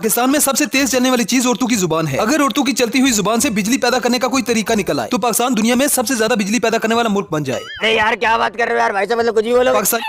पाकिस्तान में सबसे तेज चलने वाली चीज उर्दू की जुबान है। अगर उर्दू की चलती हुई जुबान से बिजली पैदा करने का कोई तरीका निकल आए तो पाकिस्तान दुनिया में सबसे ज्यादा बिजली पैदा करने वाला मुल्क बन जाए। अरे यार क्या बात कर रहे हो यार, भाई साहब मतलब कुछ भी बोलो। पाकिस्तान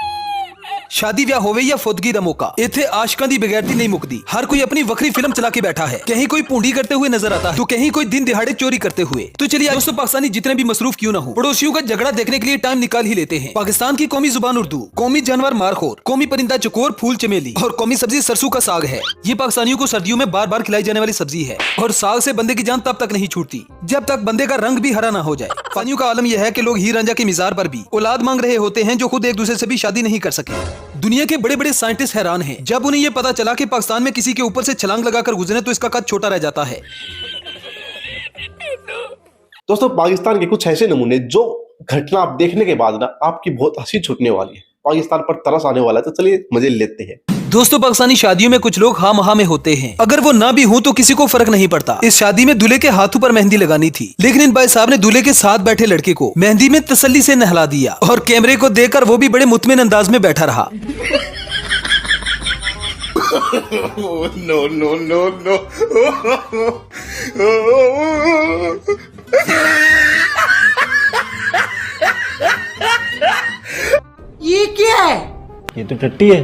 शादी ब्याह होवे या फुदगी दा मौका, इथे आशिकां दी बगैरती नहीं मुकदी। हर कोई अपनी वक्री फिल्म चला के बैठा है। कहीं कोई पूंडी करते हुए नजर आता है तो कहीं कोई दिन दिहाड़े चोरी करते हुए। तो चलिए दोस्तों, पाकिस्तानी जितने भी मसरूफ क्यों ना हो, पड़ोसियों का झगड़ा देखने के लिए टाइम निकाल ही लेते हैं। पाकिस्तान की कौमी जुबान उर्दू, कौमी जानवर मारखोर, कौमी परिंदा चकोर फूल चमेली और कौमी सब्जी सरसों का साग है। ये पाकिस्तानियों को सर्दियों में बार बार खिलाई जाने वाली सब्जी है और साग से बंदे की जान तब तक नहीं छूटती जब तक बंदे का रंग भी हरा ना हो जाए। पाकिस्तानियों का आलम यह है कि लोग हीर रांझा के मिजार पर भी औलाद मांग रहे होते हैं जो खुद एक दूसरे से भी शादी नहीं कर सके। दुनिया के बड़े बड़े साइंटिस्ट हैरान हैं जब उन्हें ये पता चला कि पाकिस्तान में किसी के ऊपर से छलांग लगाकर गुजरे तो इसका कद छोटा रह जाता है। दोस्तों, पाकिस्तान के कुछ ऐसे नमूने जो घटना आप देखने के बाद ना आपकी बहुत हंसी छूटने वाली है, पाकिस्तान पर तरस आने वाला है। तो चलिए मजे लेते हैं। दोस्तों, पाकिस्तानी शादियों में कुछ लोग हाँ महा में होते हैं। अगर वो ना भी हो तो किसी को फर्क नहीं पड़ता। इस शादी में दूल्हे के हाथों पर मेहंदी लगानी थी, लेकिन इन भाई साहब ने दूल्हे के साथ बैठे लड़के को मेहंदी में तसल्ली से नहला दिया और कैमरे को देखकर वो भी बड़े मुतमिन अंदाज में बैठा रहा। No, no, no, no. ये क्या है? ये तो टट्टी है।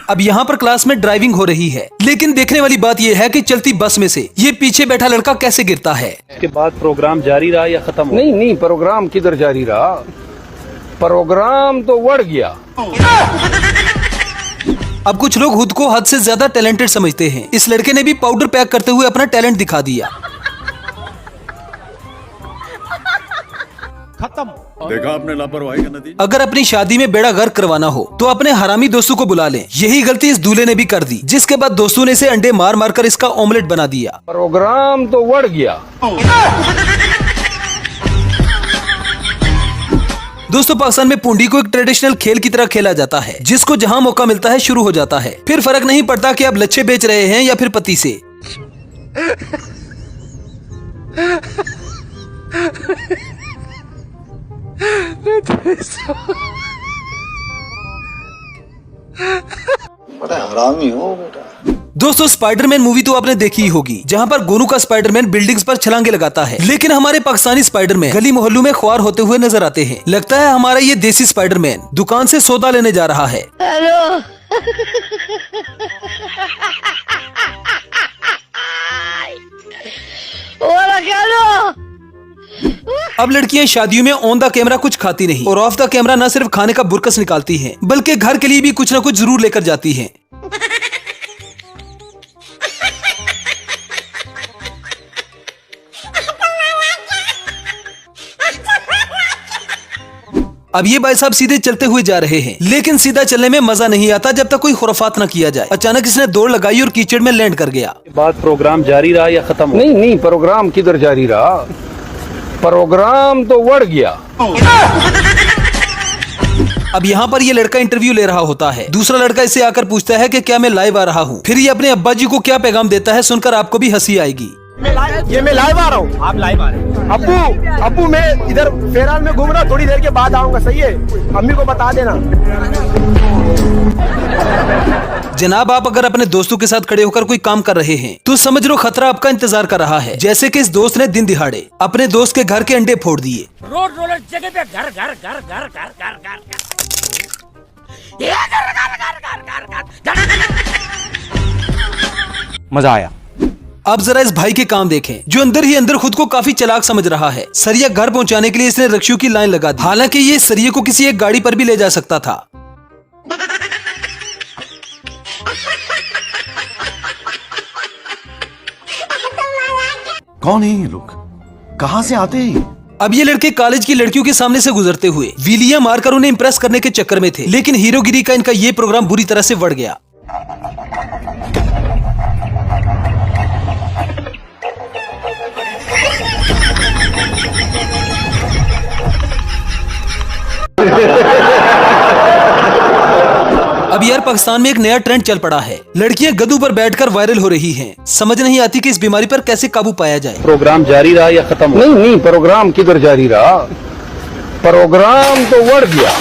अब यहाँ पर क्लास में ड्राइविंग हो रही है, लेकिन देखने वाली बात यह है कि चलती बस में से ये पीछे बैठा लड़का कैसे गिरता है। इसके बाद प्रोग्राम जारी रहा या खत्म हो? नहीं, प्रोग्राम किधर जारी रहा, प्रोग्राम तो बढ़ गया। अब कुछ लोग खुद को हद से ज्यादा टैलेंटेड समझते हैं। इस लड़के ने भी पाउडर पैक करते हुए अपना टैलेंट दिखा दिया। खत्म। देखा आपने लापरवाही का नतीजा। अगर अपनी शादी में बेड़ा गर्क करवाना हो तो अपने हरामी दोस्तों को बुला लें। यही गलती इस दूल्हे ने भी कर दी, जिसके बाद दोस्तों ने इसे अंडे मार मार कर इसका ऑमलेट बना दिया। प्रोग्राम तो बढ़ गया। दोस्तों, पाकिस्तान में पूंडी को एक ट्रेडिशनल खेल की तरह खेला जाता है, जिसको जहां मौका मिलता है शुरू हो जाता है। फिर फर्क नहीं पड़ता कि आप लच्छे बेच रहे हैं या फिर पति से। बड़ा हरामी हो बेटा। दोस्तों, स्पाइडरमैन मूवी तो आपने देखी ही होगी, जहां पर गोनू का स्पाइडरमैन बिल्डिंग्स पर छलांगे लगाता है। लेकिन हमारे पाकिस्तानी स्पाइडरमैन गली मोहल्लों में ख्वार होते हुए नजर आते हैं। लगता है हमारा ये देसी स्पाइडरमैन दुकान से सौदा लेने जा रहा है। हेलो। अब लड़कियां शादियों में ऑन द कैमरा कुछ खाती नहीं और ऑफ द कैमरा न सिर्फ खाने का बुरकस निकालती हैं, बल्कि घर के लिए भी कुछ न कुछ जरूर लेकर जाती हैं। अब ये भाई साहब सीधे चलते हुए जा रहे हैं, लेकिन सीधा चलने में मजा नहीं आता जब तक कोई खुराफात न किया जाए। अचानक इसने दौड़ लगाई और कीचड़ में लैंड कर गया। बाद प्रोग्राम जारी रहा या खत्म हो? नहीं, प्रोग्राम किधर जारी रहा, प्रोग्राम तो बढ़ गया। अब यहाँ पर ये लड़का इंटरव्यू ले रहा होता है। दूसरा लड़का इसे आकर पूछता है कि क्या मैं लाइव आ रहा हूँ। फिर ये अपने अब्बा जी को क्या पैगाम देता है, सुनकर आपको भी हंसी आएगी। ये मैं लाइव आ रहा हूँ। आप लाइव आ रहे हैं? अब्बू मैं इधर फेराल में घूम रहा, थोड़ी देर के बाद आऊंगा, सही है? अम्मी को बता देना। जनाब, आप अगर अपने दोस्तों के साथ खड़े होकर कोई काम कर रहे हैं तो समझ लो खतरा आपका इंतजार कर रहा है। जैसे कि इस दोस्त ने दिन दिहाड़े अपने दोस्त के घर के अंडे फोड़ दिए। रोड रोलर जगह पे घर घर घर घर घर घर घर मजा आया। अब जरा इस भाई के काम देखें, जो अंदर ही अंदर खुद को काफी चालाक समझ रहा है। सरिया घर पहुंचाने के लिए इसने रिक्शों की लाइन लगा दी। हालांकि ये सरिये को किसी एक गाड़ी पर भी ले जा सकता था। कौन है ये लोग, कहाँ से आते हैं? अब ये लड़के कॉलेज की लड़कियों के सामने से गुजरते हुए वीलियां मारकर उन्हें इंप्रेस करने के चक्कर में थे, लेकिन हीरोगिरी का इनका ये प्रोग्राम बुरी तरह से बढ़ गया। अब यार, पाकिस्तान में एक नया ट्रेंड चल पड़ा है। लड़कियां गधों पर बैठकर वायरल हो रही हैं। समझ नहीं आती कि इस बीमारी पर कैसे काबू पाया जाए। प्रोग्राम जारी रहा या खत्म हो? नहीं, प्रोग्राम किधर जारी रहा, प्रोग्राम तो बढ़ गया।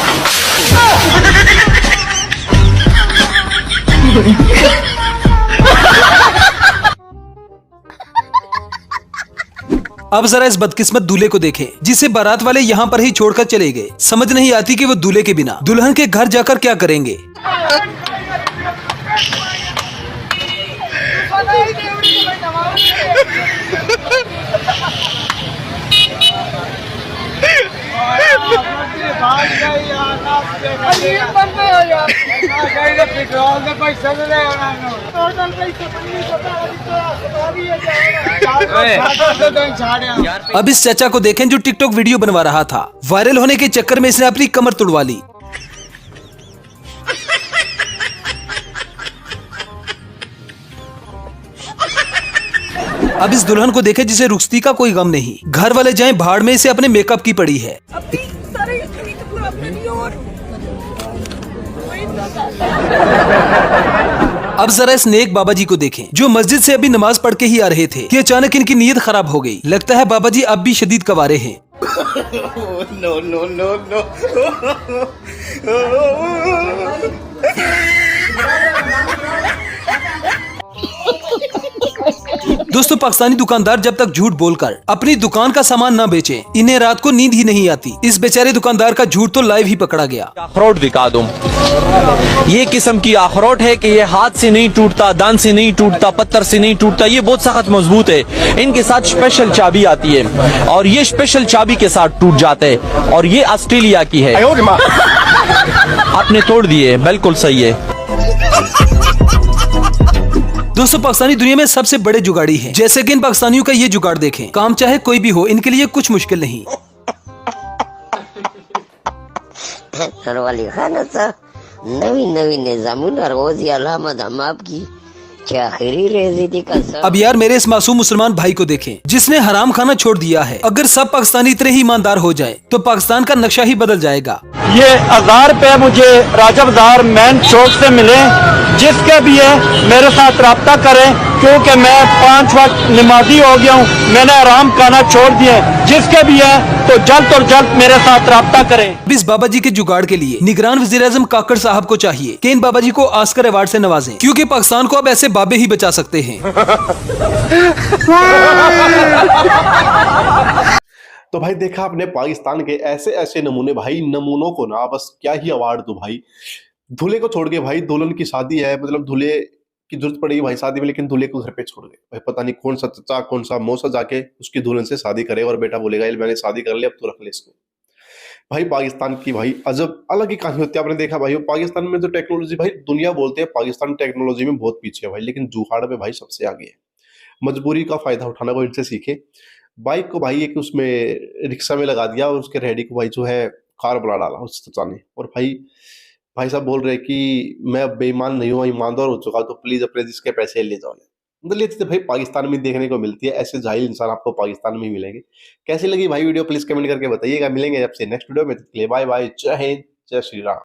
अब जरा इस बदकिस्मत दूल्हे को देखें जिसे बारात वाले यहाँ पर ही छोड़कर चले गए। समझ नहीं आती कि वो दूल्हे के बिना दुल्हन के घर जाकर क्या करेंगे। अब इस चाचा को देखें जो टिकटॉक वीडियो बनवा रहा था। वायरल होने के चक्कर में इसने अपनी कमर तुड़वा ली। अब इस दुल्हन को देखें जिसे रुखसती का कोई गम नहीं। घर वाले जाएं भाड़ में, इसे अपने मेकअप की पड़ी है। अब जरा इस नेक बाबा जी को देखें जो मस्जिद से अभी नमाज पढ़ के ही आ रहे थे कि अचानक इनकी नीयत खराब हो गई। लगता है बाबा जी अब भी शदीद कवारे हैं। No no no no. दोस्तों, पाकिस्तानी दुकानदार जब तक झूठ बोलकर अपनी दुकान का सामान ना बेचें, इन्हें रात को नींद ही नहीं आती। इस बेचारे दुकानदार का झूठ तो लाइव ही पकड़ा गया। अखरोट दिखा दूं, ये किस्म की अखरोट है कि ये हाथ से नहीं टूटता, दान से नहीं टूटता, पत्थर से नहीं टूटता, ये बहुत सख्त मजबूत है। इनके साथ स्पेशल चाबी आती है और ये स्पेशल चाबी के साथ टूट जाते हैं और ये ऑस्ट्रेलिया की है। आपने तोड़ दिए, बिल्कुल सही है। दोस्तों, पाकिस्तानी दुनिया में सबसे बड़े जुगाड़ी हैं। जैसे कि इन पाकिस्तानियों का ये जुगाड़ देखें। काम चाहे कोई भी हो, इनके लिए कुछ मुश्किल नहीं। सरवाली खान नवी नवी निजामुल रोजी अलामत हम आपकी क्या खैरी रेजी थी कसम। अब यार मेरे इस मासूम मुसलमान भाई को देखें जिसने हराम खाना छोड़ दिया है। अगर सब पाकिस्तानी इतने ही ईमानदार हो जाएं, तो पाकिस्तान का नक्शा ही बदल जाएगा। ये 1000 रुपए मुझे राजा बाजार मैन चौक से मिले। जिसके भी है मेरे साथ रब्ता करें क्योंकि मैं 5 वक्त नमाजी हो गया हूँ। मैंने आराम खाना छोड़ दिए। जिसके भी है तो जल्द और जल्द मेरे साथ रब्ता करें। इस बाबा जी के जुगाड़ के लिए निगरान वज़ीर-ए-आज़म काकड़ साहब को चाहिए कि इन बाबा जी को ऑस्कर अवार्ड से नवाजें, क्योंकि पाकिस्तान को अब ऐसे बाबे ही बचा सकते हैं। तो भाई देखा आपने पाकिस्तान के ऐसे ऐसे नमूने। भाई नमूनों को ना बस क्या ही अवार्ड दो भाई। दूल्हे को छोड़ के भाई दुल्हन की शादी है, मतलब दूल्हे की जरूरत पड़ेगी भाई शादी में, लेकिन दूल्हे को घर पे छोड़ गए भाई। पता नहीं कौन सा चचा कौन सा मौसा जाके उसकी दुल्हन से शादी करे और बेटा बोलेगा मैंने शादी कर लिया अब तो रख ले इसको। भाई पाकिस्तान की भाई अजब अलग ही कहानी होती है। आपने देखा भाई पाकिस्तान में तो टेक्नोलॉजी, भाई दुनिया बोलते हैं पाकिस्तान टेक्नोलॉजी में बहुत पीछे है भाई, लेकिन जुगाड़ में भाई सबसे आगे है। मजबूरी का फायदा उठाना को इनसे सीखे। बाइक को भाई एक उसमें रिक्शा में लगा दिया और उसके रेडी को भाई जो है कार बना डाला उस चचा ने। और भाई साहब बोल रहे कि मैं अब बेईमान नहीं हूँ, ईमानदार हो चुका, तो प्लीज अपने जिसके पैसे ले जाओ। मतलब ये चीजें भाई पाकिस्तान में देखने को मिलती है। ऐसे जाहिल इंसान आपको पाकिस्तान में ही मिलेंगे। कैसी लगी भाई वीडियो प्लीज कमेंट करके बताइएगा। मिलेंगे आपसे नेक्स्ट वीडियो में। बाय बाय, जय हिंद, जय श्री राम।